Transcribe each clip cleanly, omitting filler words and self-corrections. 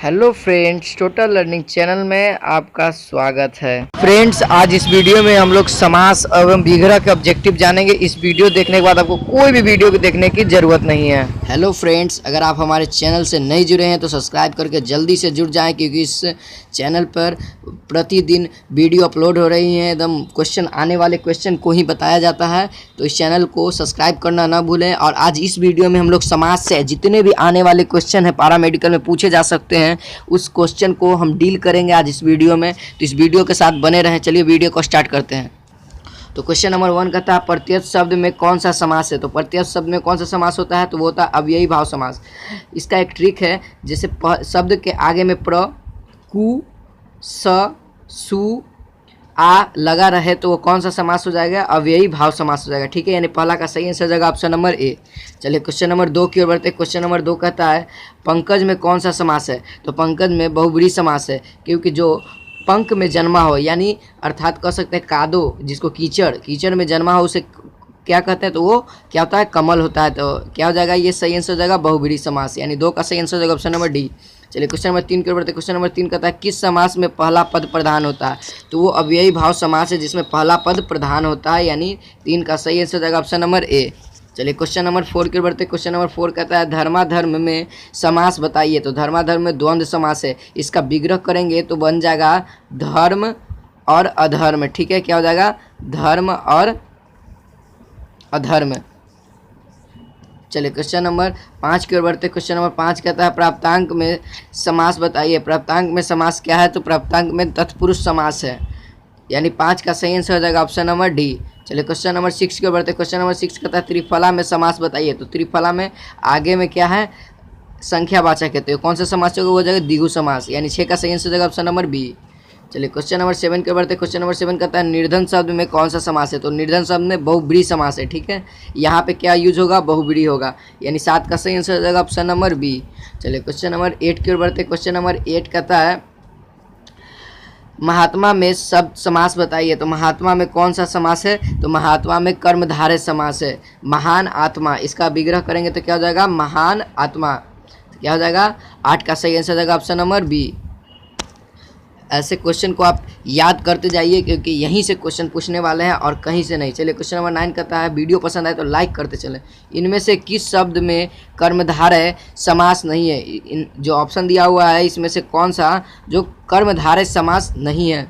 Hello friends, total learning channel में आपका स्वागत है। फ्रेंड्स, आज इस वीडियो में हम लोग समास एवं विग्रह के ऑब्जेक्टिव जानेंगे। इस वीडियो देखने के बाद आपको कोई भी वीडियो देखने की ज़रूरत नहीं है। हेलो फ्रेंड्स, अगर आप हमारे चैनल से नहीं जुड़े हैं तो सब्सक्राइब करके जल्दी से जुड़ जाएं, क्योंकि इस चैनल पर प्रतिदिन वीडियो अपलोड हो रही हैं। एकदम क्वेश्चन, आने वाले क्वेश्चन को ही बताया जाता है, तो इस चैनल को सब्सक्राइब करना ना भूलें। और आज इस वीडियो में हम लोग समाज से जितने भी आने वाले क्वेश्चन हैं पैरामेडिकल में पूछे जा सकते हैं, उस क्वेश्चन को हम डील करेंगे आज इस वीडियो में। तो इस वीडियो के साथ बने रहें। चलिए वीडियो को स्टार्ट करते हैं। तो क्वेश्चन नंबर 1 कहता है प्रत्यय शब्द में कौन सा समास है। तो प्रत्यय शब्द में कौन सा समास होता है, तो वो होता है अव्ययी भाव समास। इसका एक ट्रिक है, जैसे शब्द के आगे में प्र, कु, स, सु, आ लगा रहे तो वो कौन सा समास हो जाएगा, अव्ययी भाव समास हो जाएगा। ठीक है, यानी पहला का सही आंसर हो जाएगा ऑप्शन नंबर ए। चलिए क्वेश्चन नंबर 2 की ओर बढ़ते। क्वेश्चन नंबर 2 कहता है पंकज में कौन सा समास है। तो पंकज में बहुब्रीहि समास है, क्योंकि जो पंक में जन्मा हो, यानी अर्थात कह सकते हैं कादो, जिसको कीचड़ में जन्मा हो, उसे क्या कहते हैं, तो वो क्या होता है, कमल होता है। तो क्या हो जाएगा, ये सही आंसर हो जाएगा बहुब्रीहि समास, यानी 2 का सही आंसर हो जाएगा ऑप्शन नंबर डी। चलिए क्वेश्चन नंबर 3 की ओर बढ़ते। क्वेश्चन नंबर 3 कहता है किस समास में पहला पद प्रधान होता है। तो वो अव्ययी भाव समास है जिसमें पहला पद प्रधान होता है, यानी 3 का सही आंसर हो जाएगा ऑप्शन नंबर ए। चलिए क्वेश्चन नंबर 4 की ओर बढ़ते। क्वेश्चन नंबर 4 कहता है धर्माधर्म में समास बताइए। तो धर्माधर्म में द्वंद्व समास है, इसका विग्रह करेंगे तो बन जाएगा धर्म और अधर्म। ठीक है, क्या हो जाएगा, धर्म और अधर्म। चलिए क्वेश्चन नंबर 5 की ओर बढ़ते। क्वेश्चन नंबर 5 कहता है प्राप्तांक में समास बताइए। प्राप्तांक में समास क्या है, तो प्राप्तांक में तत्पुरुष समास है, यानी 5 का सही आंसर हो जाएगा ऑप्शन नंबर डी। चलिए क्वेश्चन नंबर 6 की ओर बढ़ते। क्वेश्चन नंबर 6 कहता है त्रिफला में समास बताइए। तो त्रिफला में आगे में क्या है, संख्यावाचक है, तो कौन सा समास होगा, वो हो जाएगा द्विगु समास, यानी 6 का सही आंसर हो जाएगा ऑप्शन नंबर बी। चलिए क्वेश्चन नंबर 7 के बढ़ते। क्वेश्चन नंबर 7 कहता है निर्धन शब्द में कौन सा समास है। तो निर्धन शब्द में बहुब्रीहि समास है। ठीक है, यहाँ पे क्या यूज होगा, बहुब्रीहि होगा, यानी 7 का सही आंसर हो जाएगा ऑप्शन नंबर बी। चलिए क्वेश्चन नंबर 8 की ओर बढ़ते। क्वेश्चन नंबर 8 कहता है महात्मा में शब्द समास बताइए। तो महात्मा में कौन सा समास है, तो महात्मा में कर्मधारय समास है। महान आत्मा, इसका विग्रह करेंगे तो क्या हो जाएगा, महान आत्मा। तो क्या हो जाएगा, 8 का सही आंसर हो जाएगा ऑप्शन नंबर बी। ऐसे क्वेश्चन को आप याद करते जाइए, क्योंकि यहीं से क्वेश्चन पूछने वाले हैं और कहीं से नहीं। चलिए क्वेश्चन नंबर 9 कहता है वीडियो पसंद आए तो लाइक करते चलें। इनमें से किस शब्द में कर्मधारय समास नहीं है। इन जो ऑप्शन दिया हुआ है इसमें से कौन सा जो कर्मधारय समास नहीं है,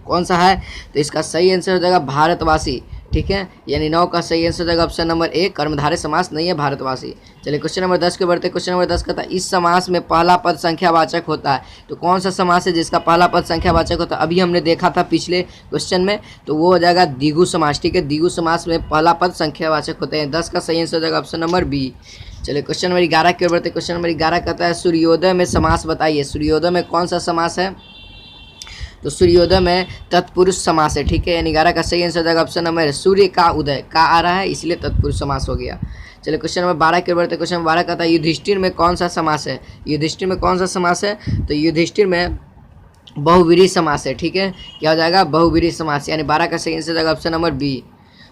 कौन सा है, तो इसका सही आंसर हो जाएगा भारतवासी। ठीक है, यानी 9 का सही आंसर हो जाएगा ऑप्शन नंबर ए, कर्मधारय समास नहीं है, भारतवासी। चलिए क्वेश्चन नंबर 10 के बढ़ते। क्वेश्चन नंबर 10 कहता है इस समास में पहला पद संख्यावाचक होता है। तो कौन सा समास है जिसका पहला पद संख्यावाचक होता है, अभी हमने देखा था पिछले क्वेश्चन में, तो वो हो जाएगा द्विगु समास। ठीक है, द्विगु समास में पहला पद संख्यावाचक होते हैं। 10 का सही आंसर हो जाएगा ऑप्शन नंबर बी। चलिए क्वेश्चन नंबर 11 की ओर बढ़ते। क्वेश्चन नंबर 11 कहता है सूर्योदय में समास बताइए। सूर्योदय में कौन सा समास है, तो सूर्योदय में तत्पुरुष समास है। ठीक है, यानी 11 का सही आंसर हो जाएगा ऑप्शन नंबर सूर्य का उदय, का आ रहा है इसलिए तत्पुरुष समास हो गया। चलिए क्वेश्चन नंबर 12 के बढ़ते। क्वेश्चन नंबर 12 कहता है युधिष्ठिर में कौन सा समास है। युधिष्ठिर में कौन सा समास है, तो युधिष्ठिर में बहुब्रीहि समास है। ठीक है, क्या हो जाएगा, बहुब्रीहि समास, यानी 12 का सही आंसर हो जाएगा ऑप्शन नंबर बी।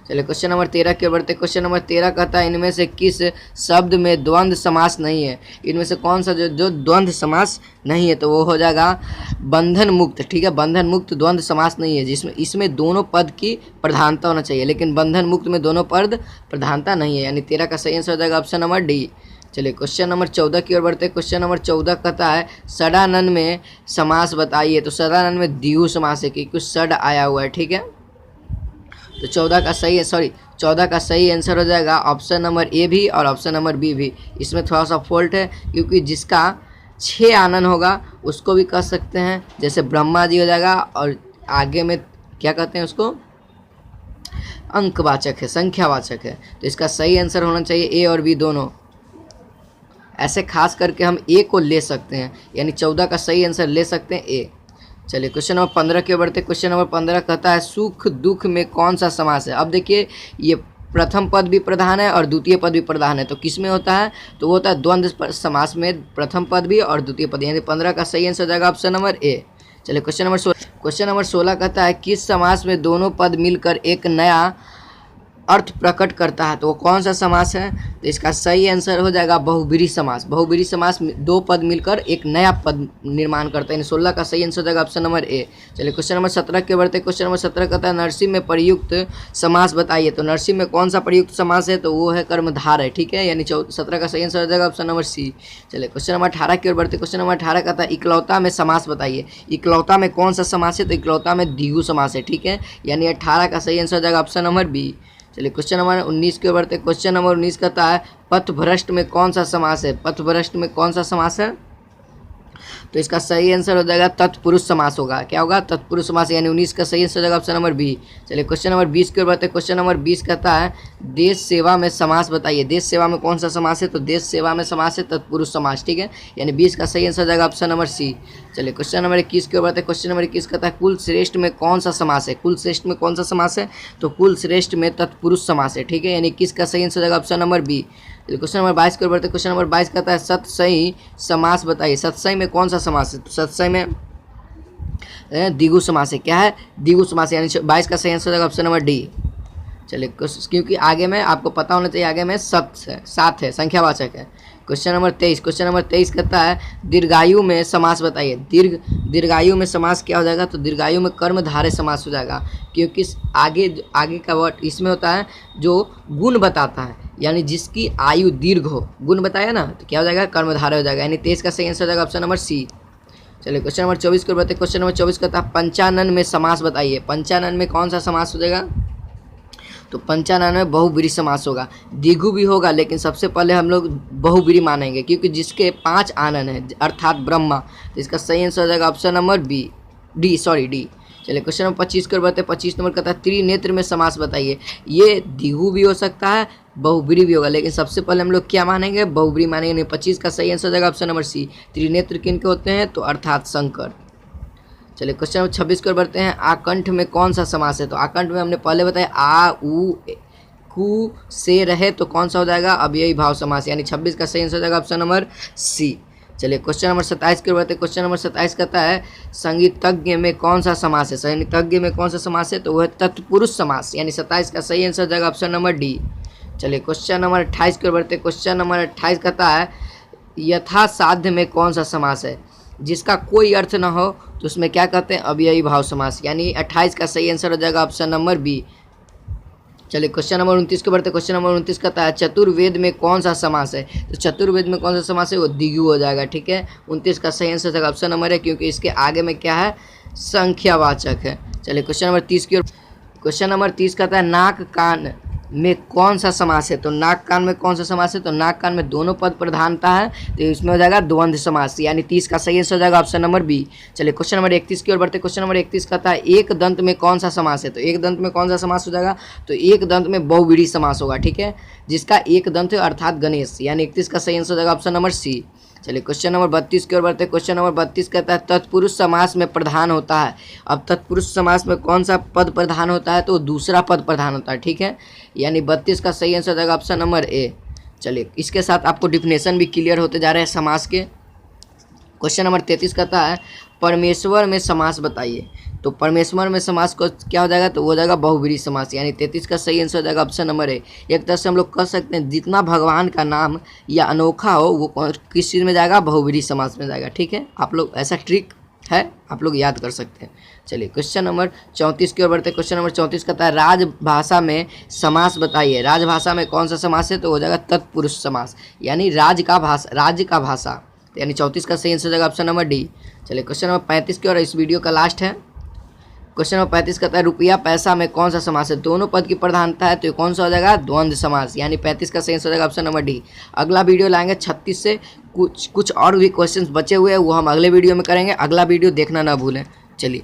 चलिए क्वेश्चन नंबर 13 के बढ़ते। क्वेश्चन नंबर 13 कहता है इनमें से किस शब्द में द्वंद्व समास नहीं है। इनमें से कौन सा जो द्वंद्व समास नहीं है, तो वो हो जाएगा बंधन मुक्त। ठीक है, बंधन मुक्त द्वंद्व समास नहीं है, जिसमें इसमें दोनों पद की प्रधानता होना चाहिए, लेकिन बंधन मुक्त में दोनों पद प्रधानता नहीं है, यानी 13 का सही आंसर हो जाएगा ऑप्शन नंबर डी। चलिए क्वेश्चन नंबर 14 की ओर बढ़ते। क्वेश्चन नंबर 14 कहता है षडानन में समास बताइए। तो षडानन में द्विगु समास है, कि कुछ षड आया हुआ है। ठीक है, तो 14 का सही आंसर हो जाएगा ऑप्शन नंबर ए भी और ऑप्शन नंबर बी भी। इसमें थोड़ा सा फॉल्ट है, क्योंकि जिसका 6 आनन होगा उसको भी कह सकते हैं, जैसे ब्रह्मा जी हो जाएगा, और आगे में क्या कहते हैं उसको, अंकवाचक है, संख्यावाचक है। तो इसका सही आंसर होना चाहिए ए और बी दोनों। ऐसे खास करके हम ए को ले सकते हैं, यानी 14 का सही आंसर ले सकते हैं ए। चलिए क्वेश्चन नंबर 15 के बढ़ते। क्वेश्चन नंबर 15 कहता है सुख दुख में कौन सा समास है। अब देखिए, ये प्रथम पद भी प्रधान है और द्वितीय पद भी प्रधान है, तो किस में होता है, तो वो होता है द्वंद्व समास में, प्रथम पद भी और द्वितीय पद, यानी 15 का सही आंसर हो जाएगा ऑप्शन नंबर ए। चलिए क्वेश्चन नंबर 16 कहता है किस समास में दोनों पद मिलकर एक नया अर्थ प्रकट करता है तो वो कौन सा समास है? तो इसका सही आंसर हो जाएगा बहुब्रीहि समास। बहुब्रीहि समास दो पद मिलकर एक नया पद निर्माण करते हैं। 16 का सही आंसर हो जाएगा ऑप्शन नंबर ए। चलिए क्वेश्चन नंबर 17 के बढ़ते। क्वेश्चन नंबर 17 कहता है नरसिंह में प्रयुक्त समास बताइए। तो नरसिंह में कौन सा प्रयुक्त समास है? तो वो है कर्मधार है, ठीक है, यानी 17 का सही आंसर हो जाएगा ऑप्शन नंबर सी। चलिए क्वेश्चन नंबर 18 की ओर बढ़ते। क्वेश्चन नंबर 18 कहता है इकलौता में समास बताइए। इकलौता में कौन सा समास है? तो इकलौता में द्विगु समास है, ठीक है, यानी 18 का सही आंसर हो जाएगा ऑप्शन नंबर बी। चलिए क्वेश्चन नंबर 19 की ओर बढ़ते। क्वेश्चन नंबर 19 कहता है पथभ्रष्ट में कौन सा समास है? पथभ्रष्ट में कौन सा समास है? तो इसका सही आंसर हो जाएगा तत्पुरुष समास होगा। क्या होगा? तत्पुरुष समास, यानी 19 का सही आंसर हो जाएगा ऑप्शन नंबर बी। चलिए क्वेश्चन नंबर 20 की ओर बढ़ते। क्वेश्चन नंबर 20 कहता है देश सेवा में समास बताइए। देश सेवा में कौन सा समास है? तो देश सेवा में समास है तत्पुरुष समास, ठीक है, यानी 20 का सही आंसर हो जाएगा ऑप्शन नंबर सी। चलिए क्वेश्चन नंबर 21 की ओर बढ़ते। क्वेश्चन नंबर 21 कहता है कुल श्रेष्ठ में कौन सा समास है? कुल श्रेष्ठ में कौन सा समास है? तो कुल श्रेष्ठ में तत्पुरुष समास है, ठीक है, यानी 21 का सही आंसर हो जाएगा option number B. Question number 22 की ओर बढ़ते। क्वेश्चन नंबर 22 कहता है सतसई समास बताइए। सतसई में कौन सा समास है? तो सतसई में द्विगु समास है। क्या है? द्विगु समास, यानी 22 का सही आंसर हो जाएगा ऑप्शन नंबर डी। चलिए क्योंकि आगे में आपको पता होना चाहिए, आगे में सात है, संख्यावाचक है। Question number 23। क्वेश्चन नंबर 23 कहता है दीर्घायु में समास बताइए। दीर्घायु में समास क्या हो जाएगा? तो दीर्घायु में कर्मधारय समास हो जाएगा, क्योंकि आगे का वर्ड इसमें होता है जो गुण बताता है, यानी जिसकी आयु दीर्घ हो, गुण बताया ना, तो क्या हो जाएगा? कर्मधारय हो जाएगा, यानी 23 का सही आंसर हो जाएगा ऑप्शन नंबर सी। चलिए क्वेश्चन नंबर 24 को बताते। क्वेश्चन नंबर 24 कहता है पंचानन में समास बताइए। पंचानन में कौन सा समास हो जाएगा? तो पंचानन में बहुब्रीहि समास होगा। द्विगु भी होगा, लेकिन सबसे पहले हम लोग बहुब्रीहि मानेंगे, क्योंकि जिसके 5 आनन है अर्थात ब्रह्मा, तो इसका सही आंसर हो जाएगा ऑप्शन नंबर डी। चलिए क्वेश्चन नंबर 25 कर बढ़ते। 25 नंबर कहता है त्रिनेत्र में समास बताइए। ये द्विगु भी हो सकता है, बहुब्रीहि भी होगा, लेकिन सबसे पहले हम लोग क्या मानेंगे? बहुब्रीहि मानेंगे। 25 का सही आंसर हो जाएगा ऑप्शन नंबर सी। त्रिनेत्र किनके होते हैं? तो अर्थात शंकर। चलिए क्वेश्चन नंबर 26 की ओर बढ़ते हैं। आकंठ में कौन सा समास है? तो आकंठ में हमने पहले बताया आ उ कु से रहे, तो कौन सा हो जाएगा? अव्ययी भाव समास, यानी 26 का सही आंसर हो जाएगा ऑप्शन नंबर सी। चलिए क्वेश्चन नंबर 27 की ओर बढ़ते हैं। क्वेश्चन नंबर 27 कहता है संगीतज्ञ में कौन सा समास है? संगीतज्ञ में कौन सा समास है? तो वह तत्पुरुष समास, यानी 27 का सही आंसर हो जाएगा ऑप्शन नंबर डी। चलिए क्वेश्चन नंबर 28 की ओर बढ़ते हैं। क्वेश्चन नंबर 28 कहता है यथासाध्य में कौन सा समास है? जिसका कोई अर्थ ना हो तो उसमें क्या कहते हैं? अव्ययी भाव समास, यानी 28 का सही आंसर हो जाएगा ऑप्शन नंबर बी। चलिए क्वेश्चन नंबर 29 के बढ़ते। क्वेश्चन नंबर 29 कहता है चतुर्वेद में कौन सा समास है? तो चतुर्वेद में कौन सा समास है? वो द्विगु हो जाएगा, ठीक है। 29 का सही आंसर हो जाएगा ऑप्शन नंबर है, क्योंकि इसके आगे में क्या है? संख्यावाचक है। चलिए क्वेश्चन नंबर 30 की ओर। क्वेश्चन नंबर 30 कहता है नाक कान में कौन सा समास है? तो नाक कान में कौन सा समास है? तो नाक कान में दोनों पद प्रधानता है, तो इसमें हो जाएगा द्वंद्व समास, यानी 30 का सही आंसर हो जाएगा ऑप्शन नंबर बी। चलिए क्वेश्चन नंबर 31 की ओर बढ़ते। क्वेश्चन नंबर 31 कहता है एक दंत में कौन सा समास है? तो एक दंत में कौन सा समास हो जाएगा? तो एक दंत में बहुब्रीहि समास होगा, ठीक है, जिसका एक दंत है अर्थात गणेश, यानी 31 का सही आंसर हो जाएगा ऑप्शन नंबर सी। चलिए क्वेश्चन नंबर 32 की ओर बढ़ते। क्वेश्चन नंबर 32 कहता है तत्पुरुष समास में प्रधान होता है। अब तत्पुरुष समास में कौन सा पद प्रधान होता है? तो दूसरा पद प्रधान होता है, ठीक है, यानी 32 का सही आंसर हो जाएगा ऑप्शन नंबर ए। चलिए इसके साथ आपको डिफिनेशन भी क्लियर होते जा रहे हैं समास के। क्वेश्चन नंबर 33 कहता है परमेश्वर में समास बताइए। तो परमेश्वर में समास को क्या हो जाएगा? तो वो हो जाएगा बहुब्रीहि समास, यानी 33 का सही आंसर हो जाएगा ऑप्शन नंबर ए। एक तरह से हम लोग कह सकते हैं जितना भगवान का नाम या अनोखा हो वो किस चीज़ में जाएगा? बहुब्रीहि समास में जाएगा, ठीक है। आप लोग ऐसा ट्रिक है, आप लोग याद कर सकते हैं। चलिए क्वेश्चन नंबर 34 की ओर बढ़ते। क्वेश्चन नंबर 34 कहता है राजभाषा में समास बताइए। राजभाषा में कौन सा समास है? तो हो जाएगा तत्पुरुष समास, यानी राज्य का भाषा, यानी 34 का सही आंसर हो जाएगा ऑप्शन नंबर डी। चलिए क्वेश्चन नंबर 35 की ओर, इस वीडियो का लास्ट है। क्वेश्चन नंबर 35 कहता है रुपया पैसा में कौन सा समास है? दोनों पद की प्रधानता है, तो ये कौन सा हो जाएगा? द्वंद्व समास, यानी 35 का सही आंसर हो जाएगा ऑप्शन नंबर डी। अगला वीडियो लाएंगे 36 से, कुछ और भी क्वेश्चंस बचे हुए हैं वो हम अगले वीडियो में करेंगे। अगला वीडियो देखना ना भूलें। चलिए।